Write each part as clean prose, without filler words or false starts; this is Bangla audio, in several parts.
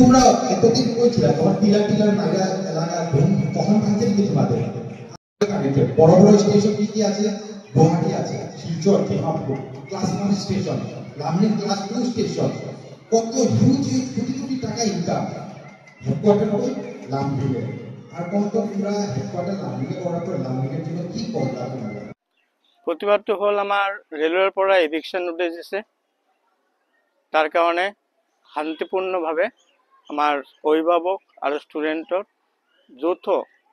তোমরা এতদিন বলছিলে তোমার টিলার টিলার নাগা এলাকা কখন ভাঙছে কিন্তু তোমাদের বড় বড় স্টেশন কি কি আছে? গুয়াহাটি আছে, Silchar, Dimapur, class 1 station, Lumding class 2 station, কত হিউজ কোটি কোটি টাকা ইনকাম। হেডকোয়ার্টার হবে লামডিংয়ে। আর কত তোমরা হেডকোয়ার্টার লামডিংয়ে করার পর লামডিংয়ের জন্য কি করলা তোমরা? প্রতিবাদটো হল আমার রেলওয়ের পৰা এভিকশন নোটিছ দিছে, তাৰ কাৰণে শান্তিপূৰ্ণভাৱে আমাৰ অভিভাৱক আৰু ষ্টুডেণ্টৰ যৌথ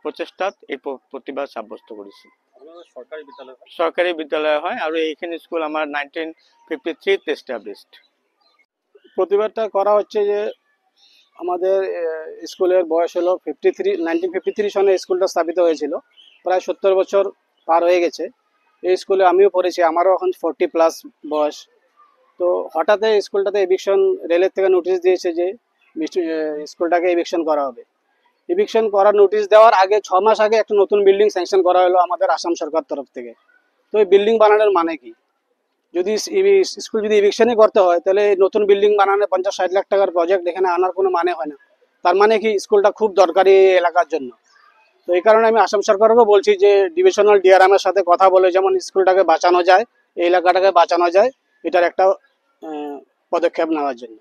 প্ৰচেষ্টাত এই প্ৰতিবাদ সাব্যস্ত কৰিছে। চৰকাৰী বিদ্যালয় হয় আৰু এইখিনি স্কুল আমাৰ 1953 এস্টাবলিশড। প্রতিবাদটা করা হচ্ছে যে আমাদের স্কুলের বয়স হলো 1953 সনে স্কুলটা স্থাপিত হয়েছিল। প্রায় 70 বছর পার হয়ে গেছে। এই স্কুলে আমিও পড়েছি, আমারও এখন 40+ বয়স। তো হঠাৎ স্কুলটাতে এভিকশন রেলের থেকে নোটিশ দিয়েছে যে স্কুলটাকে এভিকশন করা হবে। এভিকশন করার নোটিশ দেওয়ার আগে 6 মাস আগে একটা নতুন বিল্ডিং স্যাংশন করা হলো আমাদের আসাম সরকার তরফ থেকে। তো এই বিল্ডিং বানানোর মানে কি? যদি স্কুল যদি এভিকশনই করতে হয় তাহলে নতুন বিল্ডিং বানানো 50-60 লাখ টাকার প্রজেক্ট এখানে আনার কোনো মানে হয় না। তার মানে কি স্কুলটা খুব দরকারি এলাকার জন্য। তো এই কারণে আমি আসাম সরকারকে বলছি যে ডিভিশনাল ডিআরএমের সাথে কথা বলে যেমন স্কুলটাকে বাঁচানো যায়, এই এলাকাটাকে বাঁচানো যায়, এটার একটা পদক্ষেপ নেওয়ার জন্য।